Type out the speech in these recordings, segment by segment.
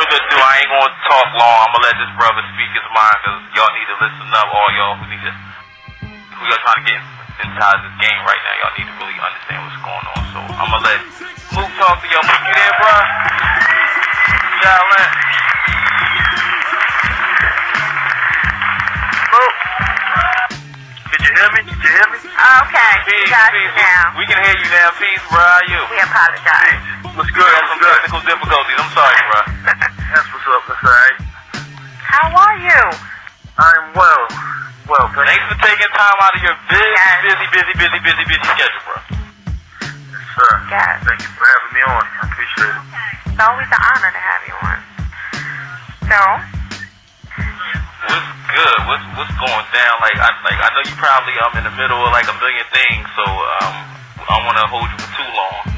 further ado, I ain't gonna talk long. I'm gonna let this brother speak his mind, because y'all need to listen up. All y'all who y'all trying to get inside this game right now, y'all need to really understand what's going on. So I'm gonna let Mook talk to y'all. Mook, you there, bro? Shaolin. Mook. Did you hear me? Okay, Peace, got you peace. now. We can hear you now. Peace, bro. How are you? We apologize. What's good? We had some technical difficulties. I'm sorry, bro. That's what's up. That's alright. How are you? I'm well. Thanks for taking time out of your busy schedule, bro. Yes, sir. Yes. Thank you for having me on. I appreciate it. It's always an honor to have you on. So, what's good? What's going down? Like I know you probably in the middle of like a million things, so I don't want to hold you for too long.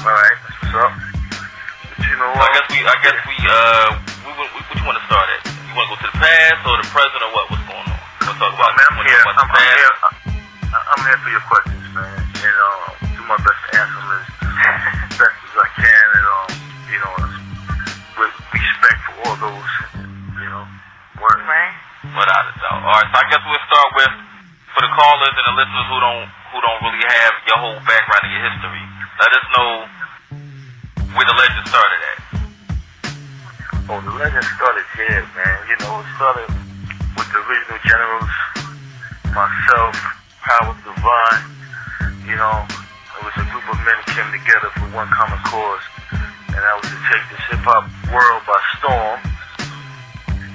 All right. That's what's up. But you know So what? I guess we what you want to start at? You want to go to the past or the present or what? What's going on? You want to talk about? I'm here. About the past? I'm here for your questions, man. And do my best to answer them as best as I can, and with respect for all those, words. right? Without a doubt. All right. So I guess we'll start with for the callers and the listeners who don't really have your whole background and your history. Let us know where the legend started at. Oh, the legend started here, man. It started with the original generals, myself, Howard Divine. It was a group of men that came together for one common cause, and that was to take this hip-hop world by storm,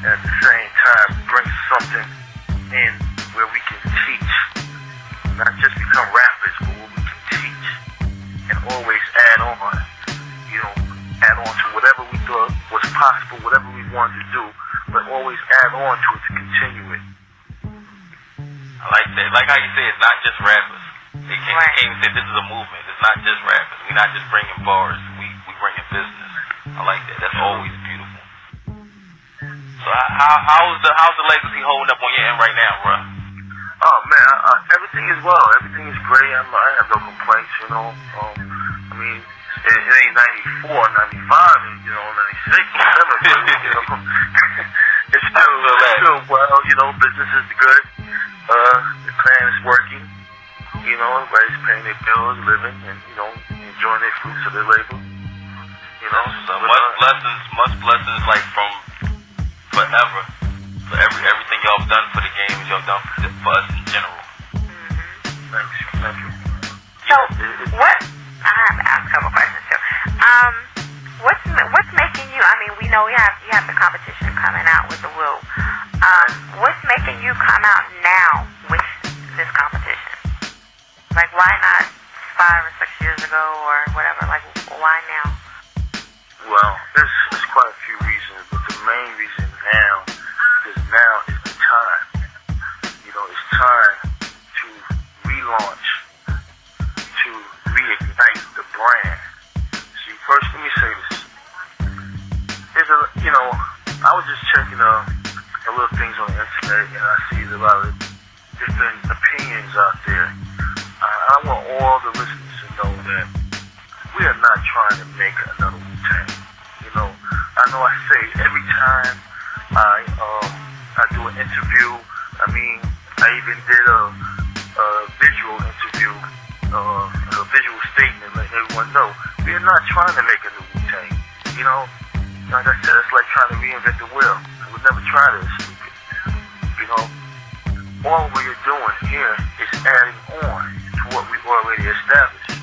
and at the same time bring something in where we can teach, not just become rappers, but where we can teach, and always add on to whatever we thought was possible, whatever we wanted to do, but always add on to it to continue it. I like that. Like how you say it's not just rappers. They came and said this is a movement. It's not just rappers. We're not just bringing bars. We bringing business. I like that. That's always beautiful. So how's the legacy holding up on your end right now, bro? Oh man, everything is well. Everything is great. I have no complaints. It ain't 94, 95, and 96, whatever. But, it's still well. Business is good. The clan is working. Everybody's paying their bills, living, and enjoying their fruits of their labor. So much blessings, like from forever, for everything y'all done for the game, y'all done for us in general. Thank you. So, what? I have to ask a couple questions too. What's making you? I mean, we know you have the competition coming out with the Wu. What's making you come out now with this competition? Like, why not 5 or 6 years ago or whatever? Like, why now? Well, there's quite a few reasons, but the main reason is now is the time. It's time to relaunch, to reignite the brand. See, first, let me say this. I was just checking a little things on the internet, and I see a lot of different opinions out there. I want all the listeners to know that we are not trying to make another Wu Tang. I know I say every time I do an interview. I even did a visual interview, a visual statement, letting everyone know we are not trying to make a new Wu Tang. Like I said, it's like trying to reinvent the wheel. We'll never try this, stupid. All we are doing here is adding on to what we already established.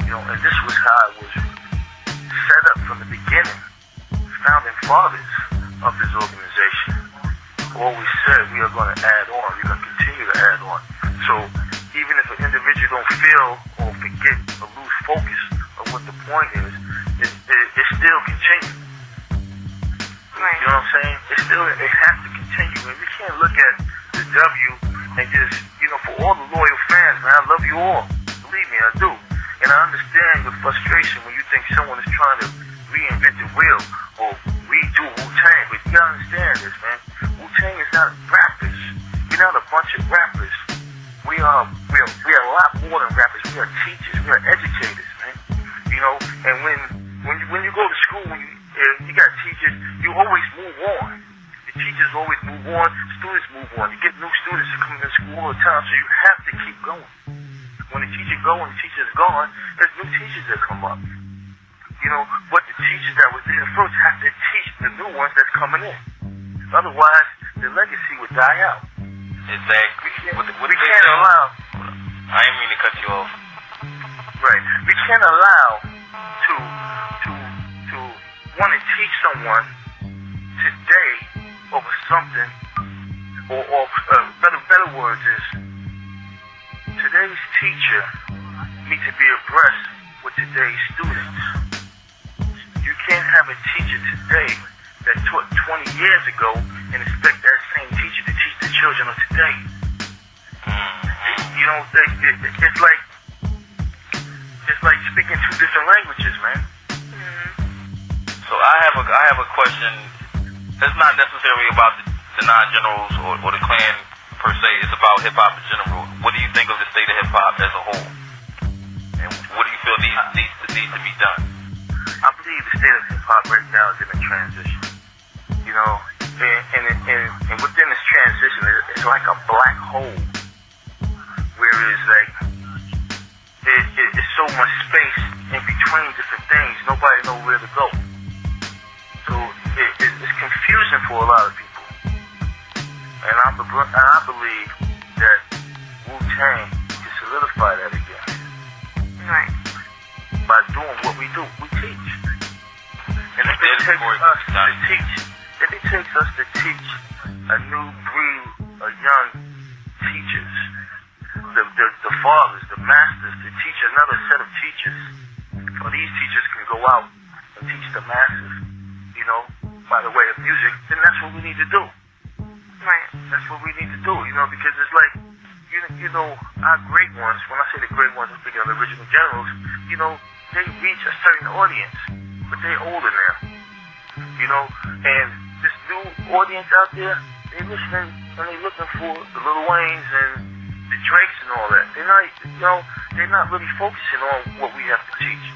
And this was how it was set up from the beginning. Founding fathers of this organization always said we are going to add on. We're going to continue to add on. So even if an individual don't feel or forget or lose focus of what the point is, it still continues. Right. You know what I'm saying? It has to continue. And we can't look at the W and just, for all the loyal fans, man, I love you all. Believe me, I do. And I understand your frustration when you think someone is trying to reinvent the wheel or redo Wu Tang. But you gotta understand this, man. Wu Tang is not rappers. We're not a bunch of rappers. We are a lot more than rappers. We are teachers. We are educators, man. And when you go to school, You got teachers, you always move on. The teachers always move on, students move on. You get new students that come into school all the time, so you have to keep going. When the teacher goes and the teacher's gone, there's new teachers that come up. You know, but the teachers that was there first have to teach the new ones that's coming in. Otherwise, the legacy would die out. Exactly. We can't allow... I didn't mean to cut you off. Right. We can't allow to want to teach someone today over something, or better words is, today's teacher needs to be abreast with today's students. You can't have a teacher today that taught 20 years ago and expect that same teacher to teach the children of today. You know, it's like speaking two different languages, man. So I have a question. It's not necessarily about the non-generals or the Klan per se. It's about hip hop in general. What do you think of the state of hip hop as a whole? And what do you feel needs to be done? I believe the state of hip hop right now is in a transition. You know, and within this transition, it's like a black hole, where it's like it's so much space in between different things. Nobody knows where to go. So it's confusing for a lot of people. And I believe that Wu Tang can solidify that again. Right. By doing what we do, we teach. And if it takes us to teach a new breed of young teachers, the fathers, the masters, to teach another set of teachers, or these teachers can go out and teach the masses, you know, by the way of music, then that's what we need to do. Right. That's what we need to do, you know, because it's like, you know, our great ones, when I say the great ones, I'm thinking of the original generals, you know, they reach a certain audience, but they're older now, you know, and this new audience out there, they're listening and they're looking for the Lil Waynes and the Drakes and all that. They're not, you know, they're not really focusing on what we have to teach.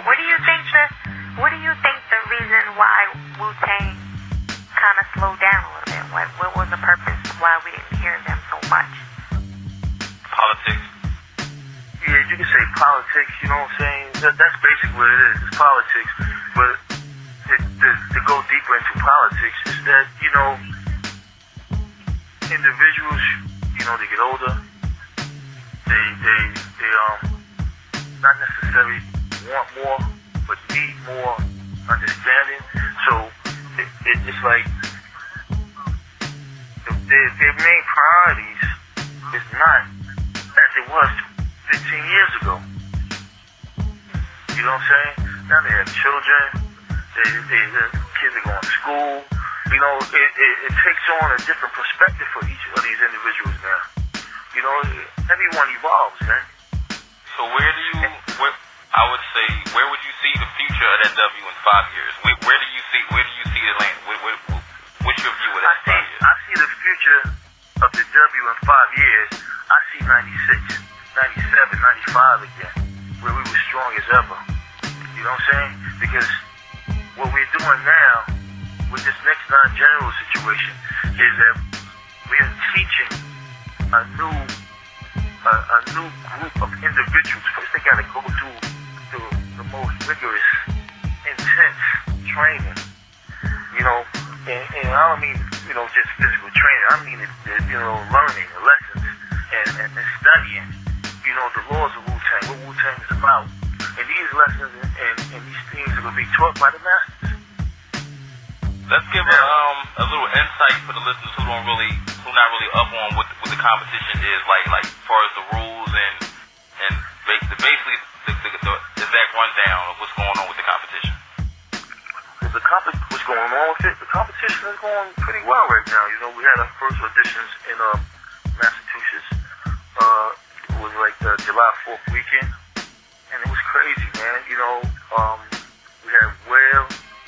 What do you think the reason why Wu-Tang kind of slowed down a little bit? What was the purpose why we didn't hear them so much? Politics. Yeah, you can say politics, you know what I'm saying? That's basically what it is. It's politics. But to go deeper into politics is that, you know, individuals, you know, they get older. They not necessarily want more, but need more understanding. So it's like their main priorities is not as it was 15 years ago. You know what I'm saying? Now they have children. The kids are going to school. You know, it takes on a different perspective for each of these individuals now. You know, everyone evolves, man. So where would you see the future of that W in 5 years? Where do you see it land? What's your view of that 5 years? I see the future of the W in 5 years. I see 96, 97, 95 again, where we were strong as ever. You know what I'm saying? Because what we're doing now with this next non-general situation is that we are teaching a new group of individuals. First, they got to go through the most rigorous, intense training. You know, and I don't mean, you know, just physical training. I mean, you know, learning, lessons, and studying. You know, the laws of Wu Tang, what Wu Tang is about. And these lessons and these things are going to be taught by the masters. Let's give a little insight for the listeners who not really up on what the competition is, like as far as the rules and basically the exact rundown of what's going on with the competition. What's going on with it? The competition is going pretty well right now. You know, we had our first auditions in Massachusetts. It was like the July 4th weekend, and it was crazy, man. You know, we had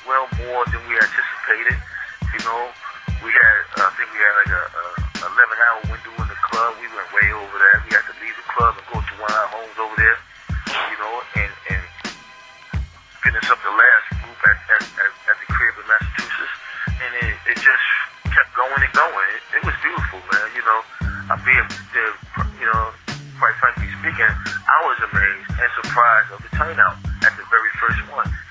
well more than we anticipated. You know, I think we had like a 11-hour window in the club. We went way over that. We had to leave the club and go to one of our homes over there. You know, and finish up the last last group at the crib in Massachusetts, and it just kept going and going. It was beautiful, man. You know, being there, you know, quite frankly speaking, I was amazed and surprised of the turnout at the very first one.